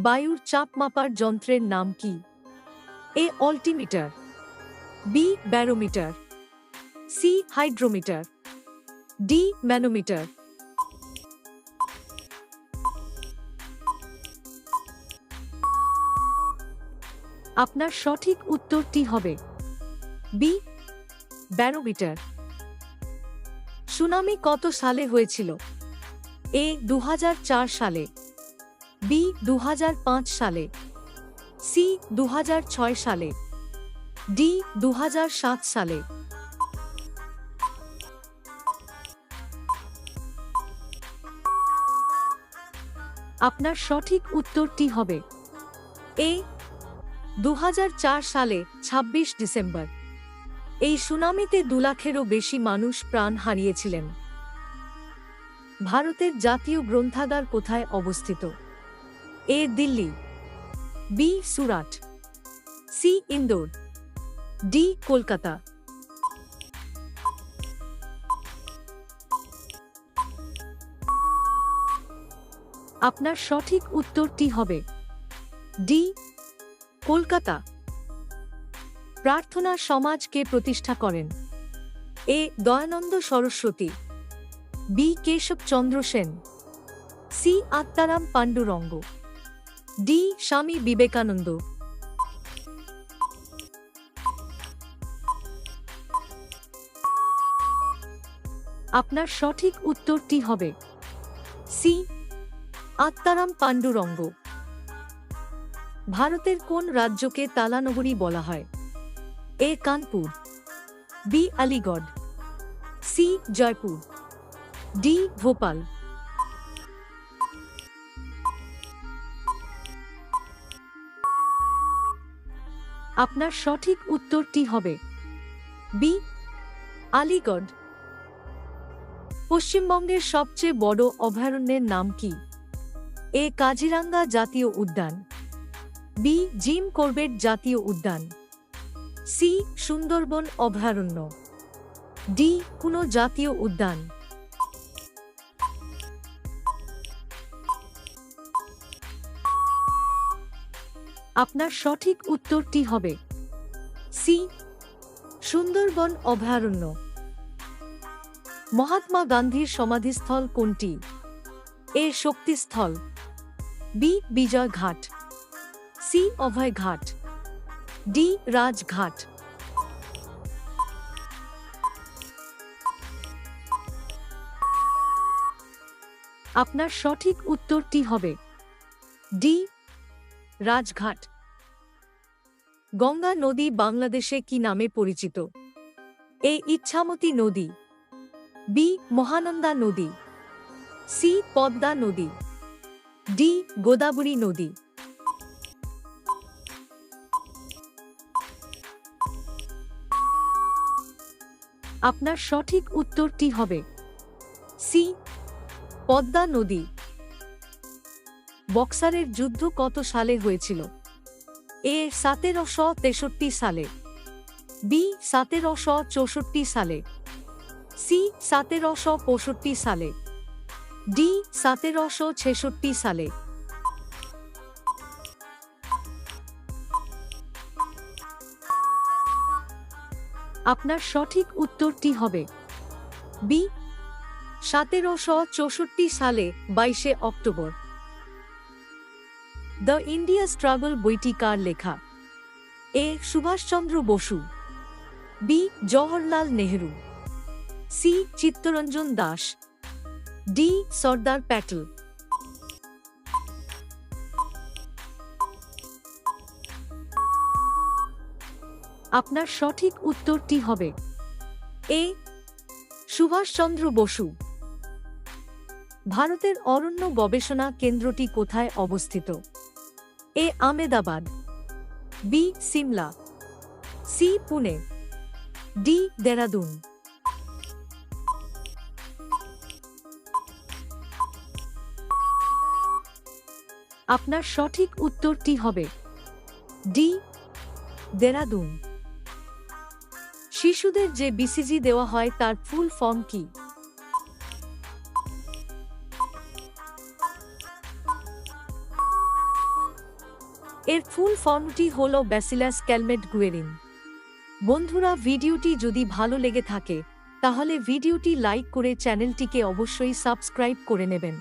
বায়ুর চাপ মাপার যন্ত্রের নাম কি? A altimeter, B barometer, C hydrometer, D manometer. আপনার সঠিক উত্তরটি হবে বি ব্যারোমিটার। সুনামি কত সালে হয়েছিল? এ 2004 সালে, বি 2005 সালে, সি 2006 সালে, ডি 2007 সালে। আপনার সঠিক উত্তরটি হবে এ 2004 সালে 26 ডিসেম্বর। এই সুনামিতে 2 লাখেরও বেশি মানুষ প্রাণ হারিয়েছিলেন। ভারতের জাতীয় গ্রন্থাগার কোথায় অবস্থিত? A Delhi, B Surat, C Indore, D Kolkata. আপনার সঠিক উত্তরটি হবে ডি কলকাতা। প্রার্থনা সমাজকে প্রতিষ্ঠা করেন? A Dayanand Saraswati, B Keshab Chandra Sen, C Atmaram Pandurang, D Swami Vivekananda. আপনার সঠিক উত্তরটি হবে সি আত্মারাম পাণ্ডুরঙ্গ। ভারতের কোন রাজ্যকে তালানগরী বলা হয়? A Kanpur, B Aligarh, C Jaipur, D Bhopal. আপনার সঠিক উত্তরটি হবে বি আলিগড়। পশ্চিমবঙ্গের সবচেয়ে বড় অভয়ারণ্যের নাম কি? এ কাজিরাঙ্গা জাতীয় উদ্যান, বি জিম করবেট জাতীয় উদ্যান, সি সুন্দরবন অভয়ারণ্য, ডি কোনো জাতীয় উদ্যান। আপনার সঠিক উত্তরটি হবে সি সুন্দরবন অভয়ারণ্য। মহাত্মা গান্ধীর সমাধিস্থল কোনটি? এ শক্তিস্থল, বি বিজয় ঘাট, সি অভয় ঘাট, ডি রাজঘাট। আপনার সঠিক উত্তরটি হবে ডি রাজঘাট। গঙ্গা নদী বাংলাদেশে কি নামে পরিচিত? এ ইচ্ছামতি নদী, বি মহানন্দা নদী, সি পদ্মা নদী, ডি গোদাবরী নদী। আপনার সঠিক উত্তরটি হবে সি পদ্মা নদী। বক্সারের যুদ্ধ কত সালে হয়েছিল? এ 1763 সালে, বি 1764 সালে, সি 1765 সালে, ডি 1766 সালে। আপনার সঠিক উত্তরটি হবে বি 1764 সালে 22 অক্টোবর। দ্য ইন্ডিয়া স্ট্রাগল বইটি কার লেখা? A Subhas Chandra Bose, B Jawaharlal Nehru, C Chittaranjan Das, D Sardar Patel. আপনার সঠিক উত্তরটি হবে এ সুভাষচন্দ্র বসু। ভারতের অরণ্য গবেষণা কেন্দ্রটি কোথায় অবস্থিত? A Ahmedabad, B Shimla, C Pune, D Dehradun. আপনার সঠিক উত্তরটি হবে ডি দেরাদুন। শিশুদের যে বিসিজি দেওয়া হয় তার ফুল ফর্ম কি? এর ফুল ফর্মটি হল ব্যাসিলাস ক্যালমেট গুয়েরিন। বন্ধুরা, ভিডিওটি যদি ভালো লেগে থাকে তাহলে ভিডিওটি লাইক করে চ্যানেলটিকে অবশ্যই সাবস্ক্রাইব করে নেবেন।